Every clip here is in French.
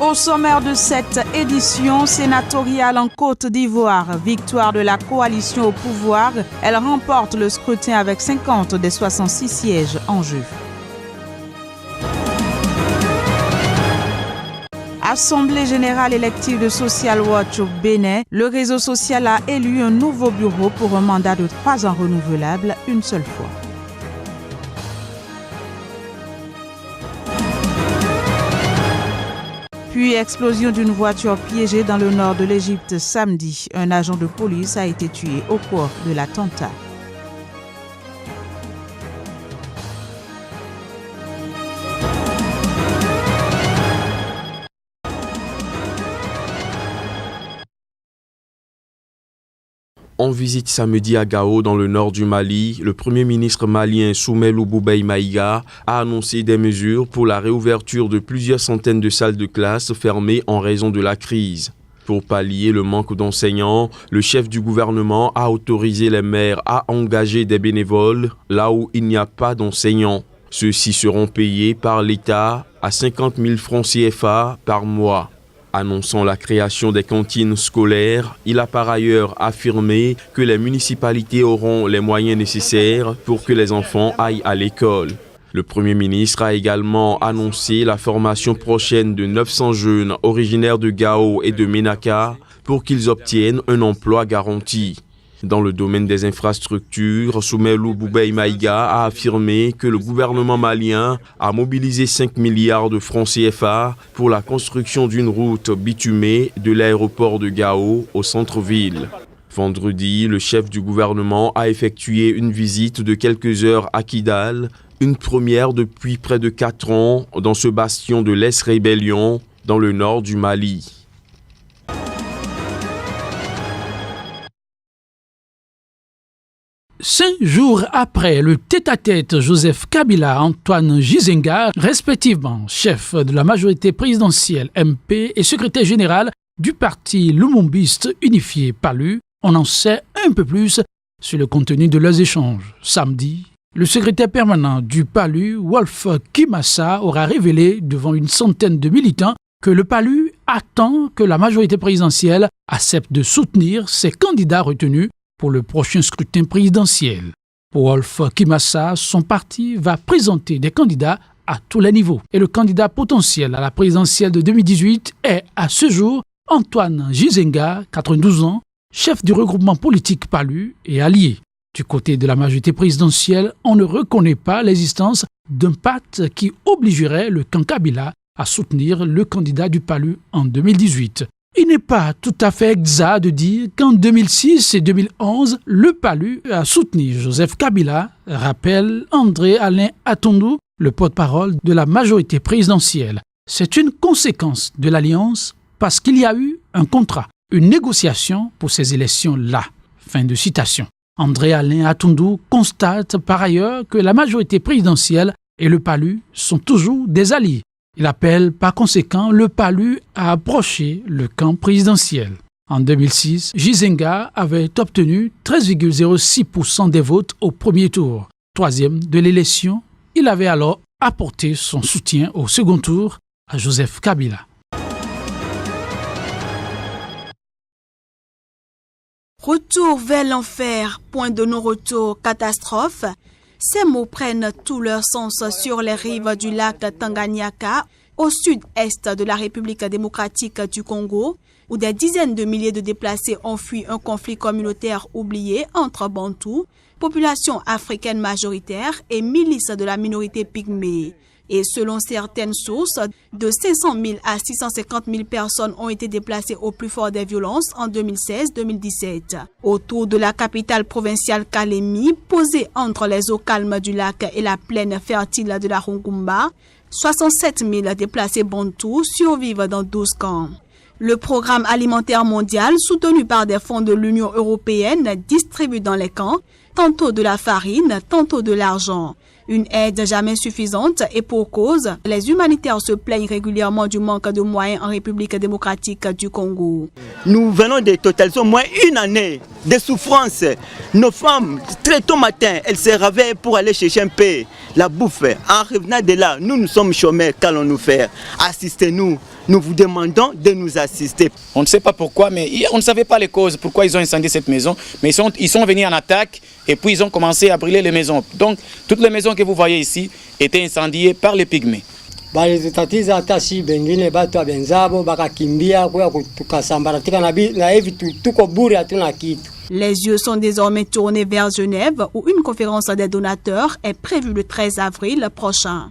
Au sommaire de cette édition sénatoriale en Côte d'Ivoire, victoire de la coalition au pouvoir, elle remporte le scrutin avec 50 des 66 sièges en jeu. Assemblée générale élective de Social Watch au Bénin, le réseau social a élu un nouveau bureau pour un mandat de 3 ans renouvelable une seule fois. Puis explosion d'une voiture piégée dans le nord de l'Égypte samedi. Un agent de police a été tué au cours de l'attentat. En visite samedi à Gao, dans le nord du Mali, le Premier ministre malien Soumaïlou Boubaye Maïga a annoncé des mesures pour la réouverture de plusieurs centaines de salles de classe fermées en raison de la crise. Pour pallier le manque d'enseignants, le chef du gouvernement a autorisé les maires à engager des bénévoles là où il n'y a pas d'enseignants. Ceux-ci seront payés par l'État à 50 000 francs CFA par mois. Annonçant la création des cantines scolaires, il a par ailleurs affirmé que les municipalités auront les moyens nécessaires pour que les enfants aillent à l'école. Le Premier ministre a également annoncé la formation prochaine de 900 jeunes originaires de Gao et de Ménaka pour qu'ils obtiennent un emploi garanti. Dans le domaine des infrastructures, Soumaïlou Boubaye Maïga a affirmé que le gouvernement malien a mobilisé 5 milliards de francs CFA pour la construction d'une route bitumée de l'aéroport de Gao au centre-ville. Vendredi, le chef du gouvernement a effectué une visite de quelques heures à Kidal, une première depuis près de 4 ans dans ce bastion de l'ex-rébellion dans le nord du Mali. 5 jours après le tête-à-tête Joseph Kabila-Antoine Gizenga, respectivement chef de la majorité présidentielle MP et secrétaire général du parti lumumbiste unifié PALU, on en sait un peu plus sur le contenu de leurs échanges. Samedi, le secrétaire permanent du PALU, Wolf Kimassa, aura révélé devant une centaine de militants que le PALU attend que la majorité présidentielle accepte de soutenir ses candidats retenus pour le prochain scrutin présidentiel. Pour Wolf Kimassa, son parti va présenter des candidats à tous les niveaux. Et le candidat potentiel à la présidentielle de 2018 est, à ce jour, Antoine Gizenga, 92 ans, chef du regroupement politique PALU et allié. Du côté de la majorité présidentielle, on ne reconnaît pas l'existence d'un pacte qui obligerait le camp Kabila à soutenir le candidat du PALU en 2018. Il n'est pas tout à fait exact de dire qu'en 2006 et 2011, le PALU a soutenu Joseph Kabila, rappelle André-Alain Atondou, le porte-parole de la majorité présidentielle. C'est une conséquence de l'alliance parce qu'il y a eu un contrat, une négociation pour ces élections-là. Fin de citation. André-Alain Atondou constate par ailleurs que la majorité présidentielle et le PALU sont toujours des alliés. Il appelle par conséquent le PALU à approcher le camp présidentiel. En 2006, Gizenga avait obtenu 13,06% des votes au premier tour. Troisième de l'élection, il avait alors apporté son soutien au second tour à Joseph Kabila. Retour vers l'enfer, point de non-retour, catastrophe. Ces mots prennent tout leur sens sur les rives du lac Tanganyika, au sud-est de la République démocratique du Congo, où des dizaines de milliers de déplacés ont fui un conflit communautaire oublié entre Bantous, population africaine majoritaire et milices de la minorité pygmée. Et selon certaines sources, de 500 000 à 650 000 personnes ont été déplacées au plus fort des violences en 2016-2017. Autour de la capitale provinciale Kalemi, posée entre les eaux calmes du lac et la plaine fertile de la Rungumba, 67 000 déplacés bantous survivent dans 12 camps. Le programme alimentaire mondial, soutenu par des fonds de l'Union européenne, distribue dans les camps tantôt de la farine, tantôt de l'argent. Une aide jamais suffisante et pour cause, les humanitaires se plaignent régulièrement du manque de moyens en République démocratique du Congo. Nous venons de totaliser au moins une année de souffrance. Nos femmes, très tôt matin, elles se réveillent pour aller chercher un peu. la bouffe. En revenant de là, nous sommes chômeurs, qu'allons-nous faire? Assistez-nous. Nous vous demandons de nous assister. On ne sait pas pourquoi, mais on ne savait pas les causes, pourquoi ils ont incendié cette maison. Mais ils sont venus en attaque et puis ils ont commencé à brûler les maisons. Donc, toutes les maisons que vous voyez ici étaient incendiées par les pygmées. Balitatiza hata si bengine batu abenzabo bakakimbia kwa tukasambaratika na hivi tuko bure hatuna kitu. Les yeux sont désormais tournés vers Genève où une conférence des donateurs est prévue le 13 avril prochain.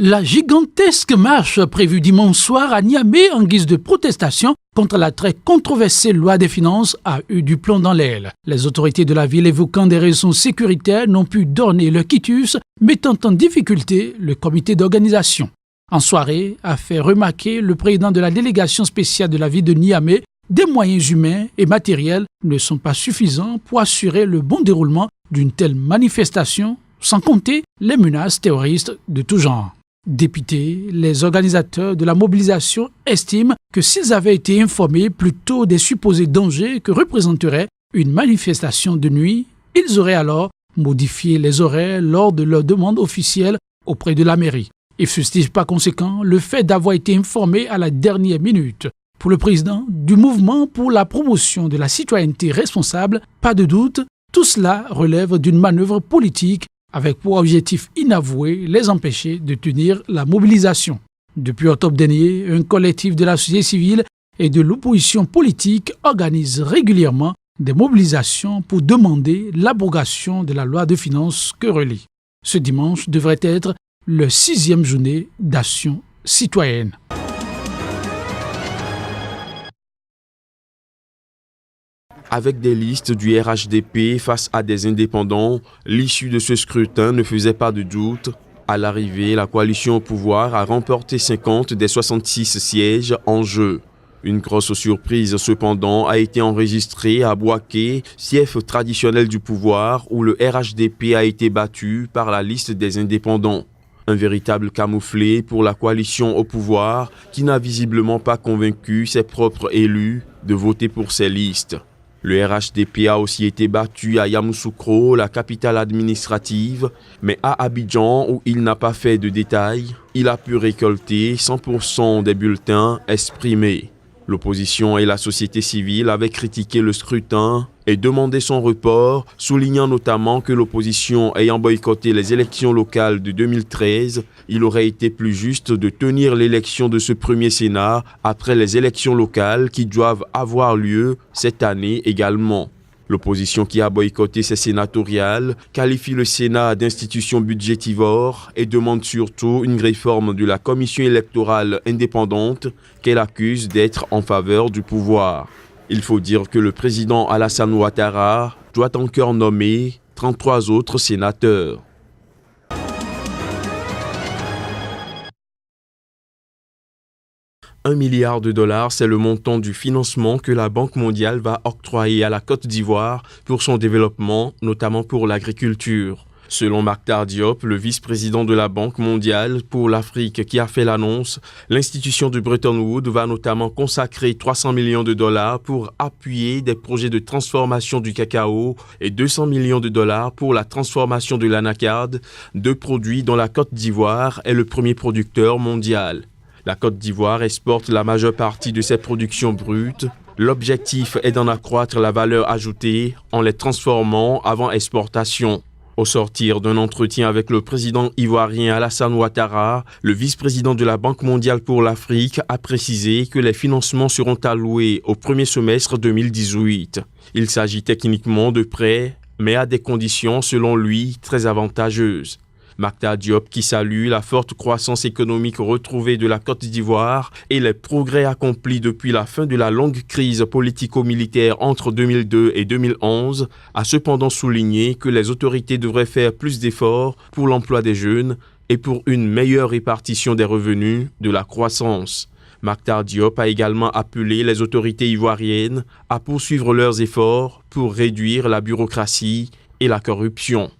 La gigantesque marche prévue dimanche soir à Niamey en guise de protestation contre la très controversée loi des finances a eu du plomb dans l'aile. Les autorités de la ville évoquant des raisons sécuritaires n'ont pu donner leur quitus, mettant en difficulté le comité d'organisation. En soirée, a fait remarquer le président de la délégation spéciale de la ville de Niamey, des moyens humains et matériels ne sont pas suffisants pour assurer le bon déroulement d'une telle manifestation, sans compter les menaces terroristes de tout genre. Dépités, les organisateurs de la mobilisation estiment que s'ils avaient été informés plus tôt des supposés dangers que représenterait une manifestation de nuit, ils auraient alors modifié les horaires lors de leur demande officielle auprès de la mairie. Ils fustigent par conséquent le fait d'avoir été informés à la dernière minute. Pour le président du mouvement pour la promotion de la citoyenneté responsable, pas de doute, tout cela relève d'une manœuvre politique avec pour objectif inavoué les empêcher de tenir la mobilisation. Depuis octobre dernier, un collectif de la société civile et de l'opposition politique organise régulièrement des mobilisations pour demander l'abrogation de la loi de finances querellée. Ce dimanche devrait être le 6e journée d'action citoyenne. Avec des listes du RHDP face à des indépendants, l'issue de ce scrutin ne faisait pas de doute. À l'arrivée, la coalition au pouvoir a remporté 50 des 66 sièges en jeu. Une grosse surprise cependant a été enregistrée à Bouaké, fief traditionnel du pouvoir, où le RHDP a été battu par la liste des indépendants. Un véritable camouflet pour la coalition au pouvoir qui n'a visiblement pas convaincu ses propres élus de voter pour ces listes. Le RHDP a aussi été battu à Yamoussoukro, la capitale administrative, mais à Abidjan, où il n'a pas fait de détails, il a pu récolter 100% des bulletins exprimés. L'opposition et la société civile avaient critiqué le scrutin et demandé son report, soulignant notamment que l'opposition ayant boycotté les élections locales de 2013, il aurait été plus juste de tenir l'élection de ce premier Sénat après les élections locales qui doivent avoir lieu cette année également. L'opposition qui a boycotté ces sénatoriales qualifie le Sénat d'institution budgétivore et demande surtout une réforme de la commission électorale indépendante qu'elle accuse d'être en faveur du pouvoir. Il faut dire que le président Alassane Ouattara doit encore nommer 33 autres sénateurs. $1 milliard, c'est le montant du financement que la Banque mondiale va octroyer à la Côte d'Ivoire pour son développement, notamment pour l'agriculture. Selon Mactar Diop, le vice-président de la Banque mondiale pour l'Afrique qui a fait l'annonce, l'institution de Bretton Woods va notamment consacrer $300 millions pour appuyer des projets de transformation du cacao et $200 millions pour la transformation de l'anacarde, deux produits dont la Côte d'Ivoire est le premier producteur mondial. La Côte d'Ivoire exporte la majeure partie de ses productions brutes. L'objectif est d'en accroître la valeur ajoutée en les transformant avant exportation. Au sortir d'un entretien avec le président ivoirien Alassane Ouattara, le vice-président de la Banque mondiale pour l'Afrique a précisé que les financements seront alloués au premier semestre 2018. Il s'agit techniquement de prêts, mais à des conditions, selon lui, très avantageuses. Mactar Diop qui salue la forte croissance économique retrouvée de la Côte d'Ivoire et les progrès accomplis depuis la fin de la longue crise politico-militaire entre 2002 et 2011, a cependant souligné que les autorités devraient faire plus d'efforts pour l'emploi des jeunes et pour une meilleure répartition des revenus de la croissance. Mactar Diop a également appelé les autorités ivoiriennes à poursuivre leurs efforts pour réduire la bureaucratie et la corruption.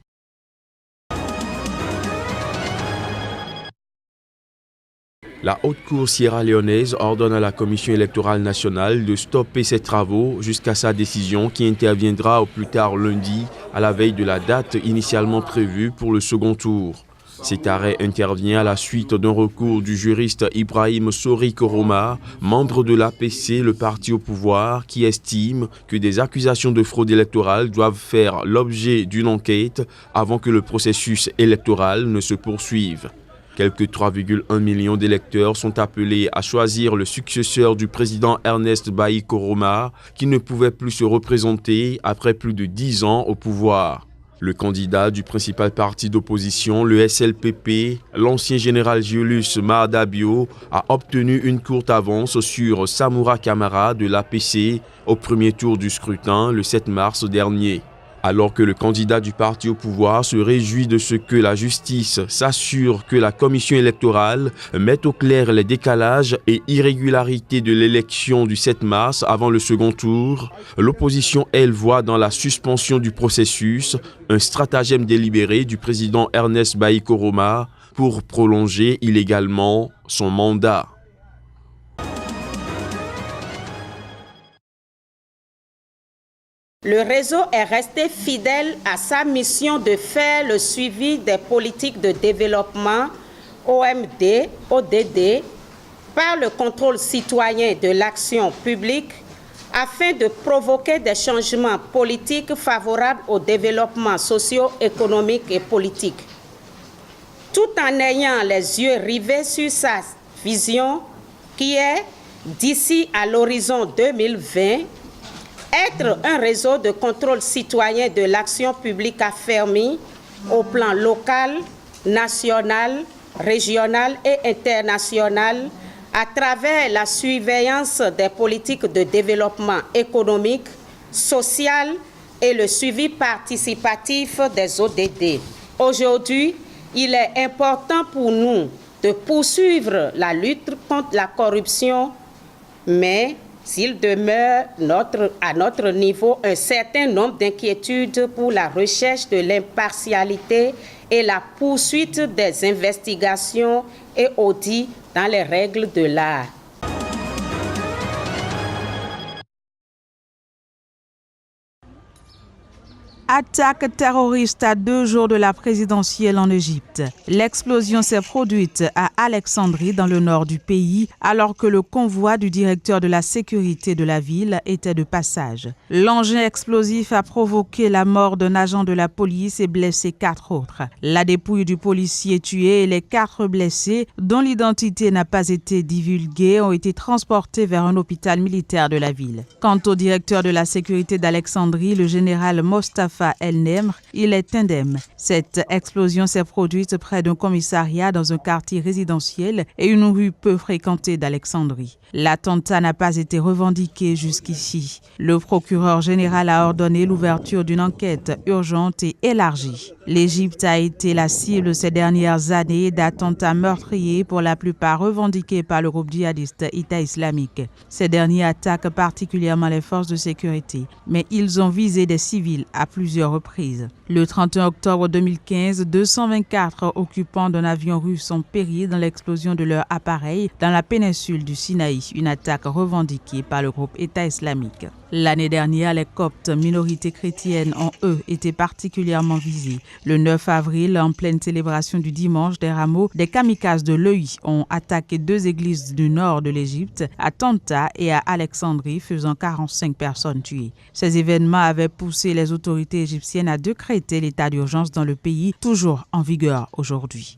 La Haute Cour sierra-léonaise ordonne à la Commission électorale nationale de stopper ses travaux jusqu'à sa décision qui interviendra au plus tard lundi à la veille de la date initialement prévue pour le second tour. Cet arrêt intervient à la suite d'un recours du juriste Ibrahim Sori Koroma, membre de l'APC, le parti au pouvoir, qui estime que des accusations de fraude électorale doivent faire l'objet d'une enquête avant que le processus électoral ne se poursuive. Quelques 3,1 millions d'électeurs sont appelés à choisir le successeur du président Ernest Bai Koroma, qui ne pouvait plus se représenter après plus de 10 ans au pouvoir. Le candidat du principal parti d'opposition, le SLPP, l'ancien général Julius Maada Bio, a obtenu une courte avance sur Samura Kamara de l'APC au premier tour du scrutin le 7 mars dernier. Alors que le candidat du parti au pouvoir se réjouit de ce que la justice s'assure que la commission électorale mette au clair les décalages et irrégularités de l'élection du 7 mars avant le second tour, l'opposition, elle, voit dans la suspension du processus un stratagème délibéré du président Ernest Bai Koroma pour prolonger illégalement son mandat. Le réseau est resté fidèle à sa mission de faire le suivi des politiques de développement OMD, ODD, par le contrôle citoyen de l'action publique afin de provoquer des changements politiques favorables au développement socio-économique et politique. Tout en ayant les yeux rivés sur sa vision qui est, d'ici à l'horizon 2020, être un réseau de contrôle citoyen de l'action publique affermi au plan local, national, régional et international à travers la surveillance des politiques de développement économique, social et le suivi participatif des ODD. Aujourd'hui, il est important pour nous de poursuivre la lutte contre la corruption, mais s'il demeure à notre niveau un certain nombre d'inquiétudes pour la recherche de l'impartialité et la poursuite des investigations et audits dans les règles de l'art. Attaque terroriste à 2 jours de la présidentielle en Égypte. L'explosion s'est produite à Alexandrie, dans le nord du pays, alors que le convoi du directeur de la sécurité de la ville était de passage. L'engin explosif a provoqué la mort d'un agent de la police et blessé 4 autres. La dépouille du policier tué et les 4 blessés, dont l'identité n'a pas été divulguée, ont été transportés vers un hôpital militaire de la ville. Quant au directeur de la sécurité d'Alexandrie, le général Mostafa El-Nemr, il est indemne. Cette explosion s'est produite près d'un commissariat dans un quartier résidentiel et une rue peu fréquentée d'Alexandrie. L'attentat n'a pas été revendiqué jusqu'ici. Le procureur général a ordonné l'ouverture d'une enquête urgente et élargie. L'Égypte a été la cible ces dernières années d'attentats meurtriers, pour la plupart revendiqués par le groupe djihadiste État islamique. Ces derniers attaquent particulièrement les forces de sécurité, mais ils ont visé des civils à plusieurs reprises. Le 31 octobre 2015, 224 occupants d'un avion russe ont péri dans l'explosion de leur appareil dans la péninsule du Sinaï, une attaque revendiquée par le groupe État islamique. L'année dernière, les Coptes, minorités chrétiennes, ont eux été particulièrement visés. Le 9 avril, en pleine célébration du dimanche des rameaux, des kamikazes de l'EI ont attaqué 2 églises du nord de l'Égypte, à Tanta et à Alexandrie, faisant 45 personnes tuées. Ces événements avaient poussé les autorités égyptiennes à décréter l'état d'urgence dans le pays, toujours en vigueur aujourd'hui.